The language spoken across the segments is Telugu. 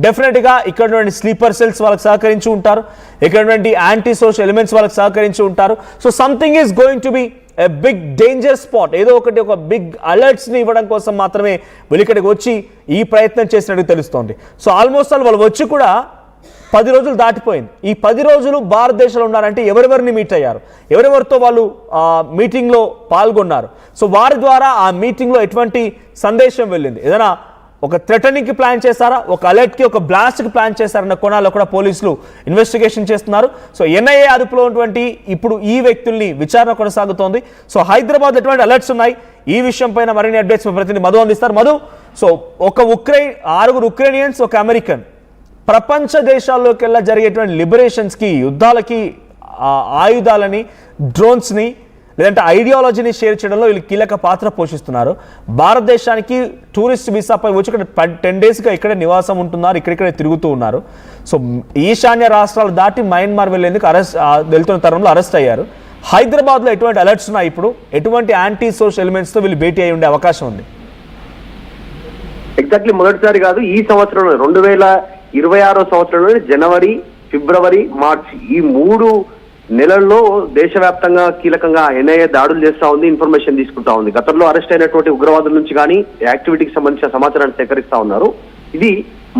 డెఫినెట్గా ఇక్కడ స్లీపర్ సెల్స్ వాళ్ళకి సహకరించి ఉంటారు, ఇక్కడ యాంటీ సోషల్ ఎలిమెంట్స్ వాళ్ళకి సహకరించి ఉంటారు. So something is going to be a big danger spot. ఏదో ఒక బిగ్ అలర్ట్స్ని ఇవ్వడం కోసం మాత్రమే వీళ్ళు ఇక్కడికి వచ్చి ఈ ప్రయత్నం చేసినట్టు తెలుస్తోంది. సో ఆల్మోస్ట్ వాళ్ళు వచ్చి కూడా 10 రోజులు దాటిపోయింది. ఈ 10 రోజులు భారతదేశంలో ఉన్నారంటే ఎవరెవరిని మీట్ అయ్యారు, ఎవరెవరితో వాళ్ళు మీటింగ్లో పాల్గొన్నారు, సో వారి ద్వారా ఆ మీటింగ్లో ఎటువంటి సందేశం వెళ్ళింది, ఏదైనా ఒక థ్రెటనింగ్కి ప్లాన్ చేశారా, ఒక అలర్ట్కి, ఒక బ్లాస్ట్కి ప్లాన్ చేశారన్న కోణాల్లో కూడా పోలీసులు ఇన్వెస్టిగేషన్ చేస్తున్నారు. సో ఎన్ఐఏ అదుపులో ఉన్నటువంటి ఇప్పుడు ఈ వ్యక్తుల్ని విచారణ కొనసాగుతోంది. సో హైదరాబాద్ ఎటువంటి అలర్ట్స్ ఉన్నాయి, ఈ విషయం పైన మరిన్ని అప్డేట్స్ ప్రతినిధి మధు అందిస్తారు. మధు, సో 6 ఉక్రెయినియన్స్, ఒక అమెరికన్, ప్రపంచ దేశాల్లోకెల్లా జరిగేటువంటి లిబరేషన్స్కి, యుద్ధాలకి ఆయుధాలని, డ్రోన్స్ని లేదంటే ఐడియాలజీని షేర్ చేయడంలో వీళ్ళు కీలక పాత్ర పోషిస్తున్నారు. భారతదేశానికి టూరిస్ట్ వీసాపై వచ్చి ఇక్కడ 10 డేస్గా ఇక్కడే నివాసం ఉంటున్నారు, ఇక్కడిక్కడే తిరుగుతూ ఉన్నారు. సో ఈశాన్య రాష్ట్రాలు దాటి మయన్మార్ వెళ్లేందుకు వెళ్తున్న తరుణంలో అరెస్ట్ అయ్యారు. హైదరాబాద్లో ఎటువంటి అలర్ట్స్ ఉన్నాయి, ఇప్పుడు ఎటువంటి యాంటీ సోషల్ ఎలిమెంట్స్తో వీళ్ళు భేటీ అయి ఉండే అవకాశం ఉంది? ఎగ్జాక్ట్లీ మొదటిసారి కాదు, ఈ సంవత్సరంలో 2026 సంవత్సరంలో జనవరి, ఫిబ్రవరి, మార్చి ఈ 3 నెలల్లో దేశవ్యాప్తంగా కీలకంగా ఎన్ఐఏ దాడులు చేస్తా ఉంది, ఇన్ఫర్మేషన్ తీసుకుంటా ఉంది. గతంలో అరెస్ట్ అయినటువంటి ఉగ్రవాదుల నుంచి కానీ యాక్టివిటీకి సంబంధించిన సమాచారాన్ని సేకరిస్తా ఉన్నారు. ఇది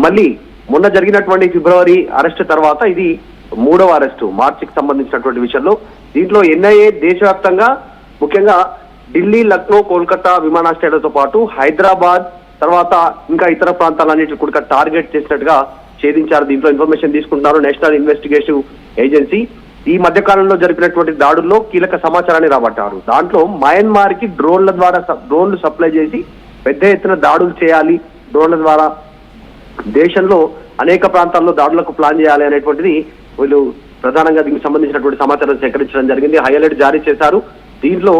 మళ్ళీ మొన్న జరిగినటువంటి ఫిబ్రవరి అరెస్ట్ తర్వాత ఇది 3వ అరెస్టు మార్చికి సంబంధించినటువంటి విషయంలో. దీంట్లో ఎన్ఐఏ దేశవ్యాప్తంగా ముఖ్యంగా ఢిల్లీ, లక్నో, కోల్కతా విమానాశ్రయాలతో పాటు హైదరాబాద్ తర్వాత ఇంకా ఇతర ప్రాంతాలన్నింటినీ కూడా టార్గెట్ చేసినట్టుగా ఛేదించారు. దీంట్లో ఇన్ఫర్మేషన్ తీసుకుంటున్నారు నేషనల్ ఇన్వెస్టిగేటివ్ ఏజెన్సీ. ఈ మధ్య కాలంలో జరిపినటువంటి దాడుల్లో కీలక సమాచారాన్ని రాబట్టారు. దాంట్లో మయన్మార్ కి డ్రోన్లు సప్లై చేసి పెద్ద ఎత్తున దాడులు చేయాలి, డ్రోన్ల ద్వారా దేశంలో అనేక ప్రాంతాల్లో దాడులకు ప్లాన్ చేయాలి అనేటువంటిది వీళ్ళు ప్రధానంగా దీనికి సంబంధించినటువంటి సమాచారం సేకరించడం జరిగింది. హై అలర్ట్ జారీ చేశారు. దీంట్లో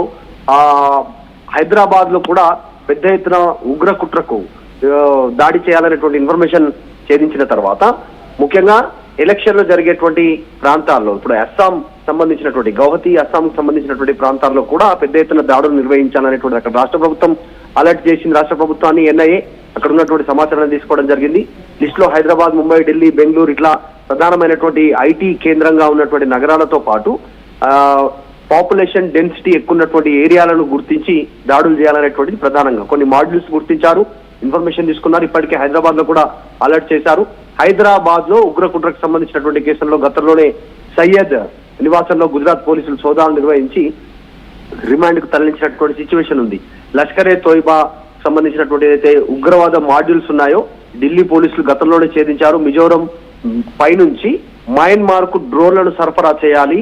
హైదరాబాద్ లో కూడా పెద్ద ఎత్తున ఉగ్ర కుట్రకు దాడి చేయాలనేటువంటి ఇన్ఫర్మేషన్ ఛేదించిన తర్వాత ముఖ్యంగా ఎలక్షన్ లో జరిగేటువంటి ప్రాంతాల్లో ఇప్పుడు అస్సాం సంబంధించినటువంటి గౌహతి, అస్సాం సంబంధించినటువంటి ప్రాంతాల్లో కూడా పెద్ద ఎత్తున దాడులు నిర్వహించాలనేటువంటి అక్కడ రాష్ట్ర ప్రభుత్వం అలర్ట్ చేసింది. రాష్ట్ర ప్రభుత్వాన్ని ఎన్ఐఏ అక్కడ ఉన్నటువంటి సమాచారాన్ని తీసుకోవడం జరిగింది. లిస్ట్ లో హైదరాబాద్, ముంబై, ఢిల్లీ, బెంగళూరు ఇట్లా ప్రధానమైనటువంటి ఐటీ కేంద్రంగా ఉన్నటువంటి నగరాలతో పాటు పాపులేషన్ డెన్సిటీ ఎక్కువ ఉన్నటువంటి ఏరియాలను గుర్తించి దాడులు చేయాలనేటువంటిది ప్రధానంగా కొన్ని మాడ్యూల్స్ గుర్తించారు, ఇన్ఫర్మేషన్ తీసుకున్నారు. ఇప్పటికే హైదరాబాద్ లో కూడా అలర్ట్ చేశారు. హైదరాబాద్ లో ఉగ్ర కుట్రకు సంబంధించినటువంటి కేసుల్లో గతంలోనే సయ్యద్ నివాసంలో గుజరాత్ పోలీసులు సోదాలు నిర్వహించి రిమాండ్ కు తరలించినటువంటి సిచ్యువేషన్ ఉంది. లష్కరే తోయిబా సంబంధించినటువంటి ఏదైతే ఉగ్రవాద మాడ్యూల్స్ ఉన్నాయో ఢిల్లీ పోలీసులు గతంలోనే ఛేదించారు. మిజోరం పైనుంచి మయన్మార్ కు డ్రోన్లను సరఫరా చేయాలి,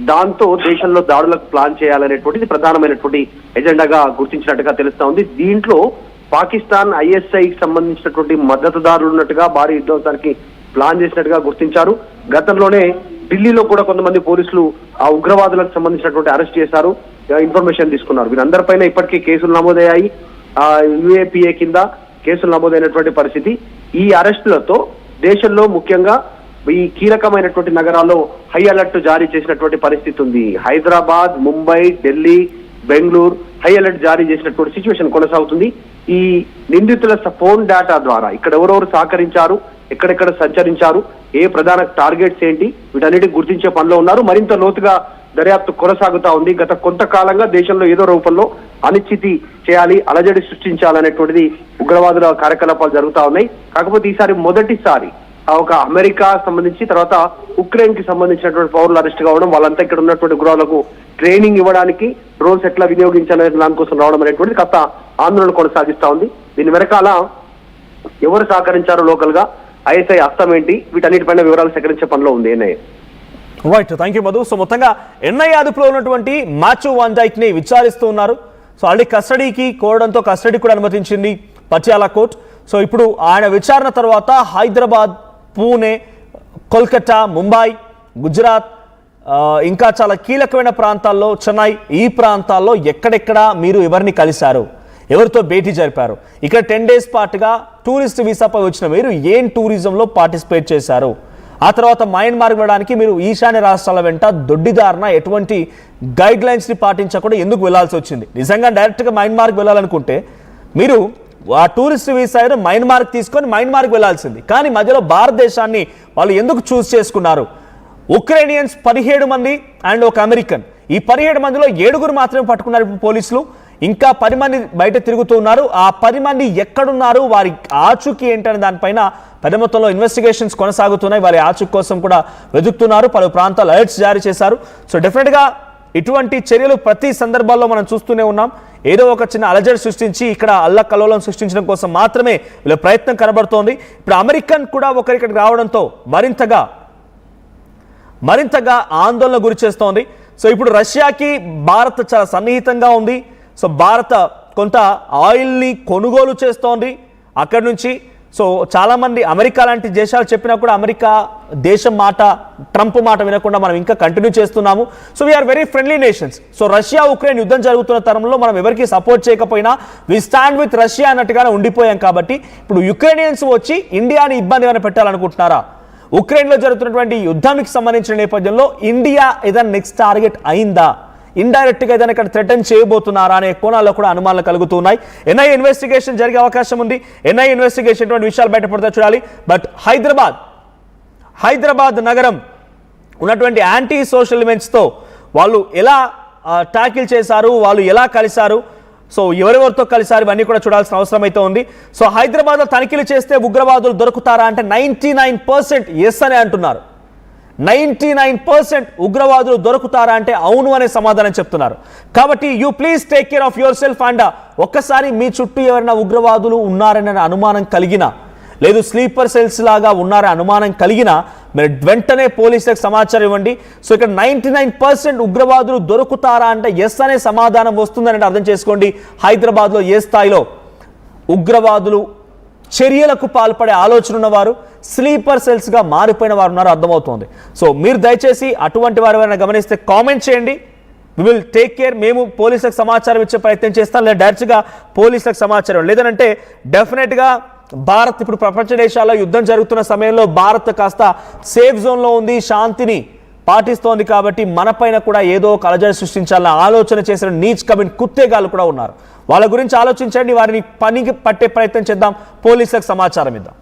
దాంతో దేశంలో దాడులకు ప్లాన్ చేయాలనేటువంటిది ప్రధానమైనటువంటి ఎజెండాగా గుర్తించినట్టుగా తెలుస్తా ఉంది. దీంట్లో పాకిస్తాన్ ఐఎస్ఐకి సంబంధించినటువంటి మద్దతుదారులు ఉన్నట్టుగా భారీ యుద్ధోత్సవానికి ప్లాన్ చేసినట్టుగా గుర్తించారు. గతంలోనే ఢిల్లీలో కూడా కొంతమంది పోలీసులు ఆ ఉగ్రవాదులకు సంబంధించినటువంటి అరెస్ట్ చేశారు, ఇన్ఫర్మేషన్ తీసుకున్నారు. వీరందరిపైన ఇప్పటికే కేసులు నమోదయ్యాయి. యుఏపిఏ కింద కేసులు నమోదైనటువంటి పరిస్థితి. ఈ అరెస్టులతో దేశంలో ముఖ్యంగా ఈ కీలకమైనటువంటి నగరాల్లో హై అలర్ట్ జారీ చేసినటువంటి పరిస్థితి ఉంది. హైదరాబాద్, ముంబై, ఢిల్లీ, బెంగళూరు హై అలర్ట్ జారీ చేసినటువంటి సిచ్యువేషన్ కొనసాగుతుంది. ఈ నిందితుల ఫోన్ డేటా ద్వారా ఇక్కడ ఎవరెవరు సహకరించారు, ఎక్కడెక్కడ సంచరించారు, ఏ ప్రధాన టార్గెట్స్ ఏంటి, వీటన్నిటిని గుర్తించే పనిలో ఉన్నారు. మరింత లోతుగా దర్యాప్తు కొనసాగుతా ఉంది. గత కొంతకాలంగా దేశంలో ఏదో రూపంలో అనిశ్చితి చేయాలి, అలజడి సృష్టించాలనేటువంటిది ఉగ్రవాదుల కార్యకలాపాలు జరుగుతా ఉన్నాయి. కాకపోతే ఈసారి మొదటిసారి ఒక అమెరికా సంబంధించి తర్వాత ఉక్రెయిన్ కి సంబంధించినటువంటి పౌరులు అరెస్ట్ కావడం, వాళ్ళంతా ఇక్కడ ఉన్నటువంటి ఉగ్రవాదులకు ట్రైనింగ్ ఇవ్వడానికి డ్రోన్స్ ఎట్లా వినియోగించాలనే దానికోసం రావడం అనేటువంటిది కాస్త ఆందోళన కొనసాగిస్తా ఉంది. దీని వెనకాల ఎవరు సహకరించారో లోకల్ గా, ఐఎస్ఐ హస్తం ఏంటి, వీటన్నిటిపైన వివరాలు సేకరించే పనిలో ఉంది NIA. Right, thank you Madhu. So మొత్తంగా ఎన్ఐఏ అదుపులో ఉన్నటువంటి మాథ్యూ వాన్ డైక్ ని విచారిస్తూ ఉన్నారు. సో ఆల్రెడీ కస్టడీకి కోరడంతో కస్టడీ కూడా అనుమతించింది పటియాలా కోర్టు. సో ఇప్పుడు ఆయన విచారణ తర్వాత హైదరాబాద్, పూణే, కోల్కతా, ముంబై, గుజరాత్ ఇంకా చాలా కీలకమైన ప్రాంతాల్లో, చెన్నై ఈ ప్రాంతాల్లో ఎక్కడెక్కడ మీరు ఎవరిని కలిశారు, ఎవరితో భేటీ జరిపారు, ఇక్కడ 10 డేస్ పాటుగా టూరిస్ట్ వీసాపై వచ్చిన మీరు ఏం టూరిజంలో పార్టిసిపేట్ చేశారు, ఆ తర్వాత మయన్మార్ వెళ్ళడానికి మీరు ఈశాన్య రాష్ట్రాల వెంట దొడ్డిదారిన ఎటువంటి గైడ్ లైన్స్ని పాటించకుండా ఎందుకు వెళ్లాల్సి వచ్చింది, నిజంగా డైరెక్ట్గా మయన్మార్కి వెళ్ళాలనుకుంటే మీరు ఆ టూరిస్ట్ వీసా ఏదో మయన్మార్కి తీసుకొని మయన్మార్కి వెళ్లాల్సింది. కానీ మధ్యలో భారతదేశాన్ని వాళ్ళు ఎందుకు చూస్ చేసుకున్నారు? ఉక్రేనియన్స్ 17 మంది అండ్ ఒక అమెరికన్. ఈ 17 మందిలో 7 మాత్రమే పట్టుకున్నారు ఇప్పుడు పోలీసులు. ఇంకా 10 మంది బయట తిరుగుతూ ఉన్నారు. ఆ 10 మంది ఎక్కడున్నారు, వారి ఆచూకీ ఏంటనే దానిపైన పెద్ద మొత్తంలో ఇన్వెస్టిగేషన్స్ కొనసాగుతున్నాయి. వారి ఆచూకీ కోసం కూడా వెతుకుతున్నారు. పలు ప్రాంతాలు అలర్ట్స్ జారీ చేశారు. సో డెఫినెట్గా ఇటువంటి చర్యలు ప్రతి సందర్భాల్లో మనం చూస్తూనే ఉన్నాం. ఏదో ఒక చిన్న అలజడి సృష్టించి ఇక్కడ అల్లకల్లోలం సృష్టించడం కోసం మాత్రమే వీళ్ళ ప్రయత్నం కనబడుతోంది. ఇప్పుడు అమెరికన్ కూడా ఒకరిక్కడికి రావడంతో మరింతగా ఆందోళన గురి చేస్తోంది. సో ఇప్పుడు రష్యాకి భారత్ చాలా సన్నిహితంగా ఉంది. సో భారత్ కొంత ఆయిల్ని కొనుగోలు చేస్తోంది అక్కడి నుంచి. సో చాలామంది అమెరికా లాంటి దేశాలు చెప్పినా కూడా అమెరికా దేశం మాట, ట్రంప్ మాట వినకుండా మనం ఇంకా కంటిన్యూ చేస్తున్నాము. So we are very friendly nations. So Russia Ukraine యుద్ధం జరుగుతున్న తరంలో మనం ఎవరికి సపోర్ట్ చేయకపోయినా వి స్టాండ్ విత్ రష్యా అన్నట్టుగానే ఉండిపోయాం. కాబట్టి ఇప్పుడు యుక్రెయినియన్స్ వచ్చి ఇండియాని ఇబ్బంది ఏమైనా పెట్టాలనుకుంటున్నారా? ఉక్రెయిన్లో జరుగుతున్నటువంటి యుద్ధానికి సంబంధించిన నేపథ్యంలో ఇండియా ఏదైనా నెక్స్ట్ టార్గెట్ అయిందా? ఇండైరెక్ట్గా ఏదైనా ఇక్కడ థ్రెటన్ చేయబోతున్నారా అనే కోణాల్లో కూడా అనుమానాలు కలుగుతున్నాయి. ఎన్ఐఏ ఇన్వెస్టిగేషన్ జరిగే అవకాశం ఉంది. ఎన్ఐఏ ఇన్వెస్టిగేషన్ ఎటువంటి విషయాలు బయటపడతా చూడాలి. బట్ హైదరాబాద్ నగరం ఉన్నటువంటి యాంటీ సోషల్ ఎలిమెంట్స్తో వాళ్ళు ఎలా ట్యాకిల్ చేశారు, వాళ్ళు ఎలా కలిశారు, సో ఎవరెవరితో కలిసారు, ఇవన్నీ కూడా చూడాల్సిన అవసరం అయితే ఉంది. సో హైదరాబాద్లో తనిఖీలు చేస్తే ఉగ్రవాదులు దొరుకుతారా అంటే 99% ఎస్ అనే అంటున్నారు. 99% ఉగ్రవాదులు దొరుకుతారా అంటే అవును అనే సమాధానం చెప్తున్నారు. కాబట్టి you please take care of your self. And ఒక్కసారి మీ చుట్టూ ఎవరైనా ఉగ్రవాదులు ఉన్నారనే అనుమానం కలిగినా, లేదు స్లీపర్ సెల్స్ లాగా ఉన్నారనే అనుమానం కలిగినా మీరు వెంటనే పోలీసులకు సమాచారం ఇవ్వండి. సో ఇక్కడ 99% ఉగ్రవాదులు దొరుకుతారా అంటే ఎస్ అనే సమాధానం వస్తుందని అర్థం చేసుకోండి. హైదరాబాద్లో ఏ స్థాయిలో ఉగ్రవాదులు చర్యలకు పాల్పడే ఆలోచన ఉన్నవారు, స్లీపర్ సెల్స్గా మారిపోయిన వారు ఉన్నారో అర్థమవుతోంది. సో మీరు దయచేసి అటువంటి వారు ఎవరైనా గమనిస్తే కామెంట్ చేయండి. We will take care. మేము పోలీసులకు సమాచారం ఇచ్చే ప్రయత్నం చేస్తాం, లేదా డైరెక్ట్గా పోలీసులకు సమాచారం. లేదంటే డెఫినెట్గా భారత్ ఇప్పుడు ప్రపంచ దేశాల్లో యుద్ధం జరుగుతున్న సమయంలో భారత్ కాస్త సేఫ్ జోన్లో ఉంది, శాంతిని పాటిస్తోంది. కాబట్టి మనపైన కూడా ఏదో ఒక అలజడి సృష్టించాలన్న ఆలోచన చేసిన నీచ్ కమిన్ కుత్తేగాళ్ళు కూడా ఉన్నారు. వాళ్ళ గురించి ఆలోచించండి. వారిని పనికి పట్టే ప్రయత్నం చేద్దాం, పోలీసులకు సమాచారం ఇద్దాం.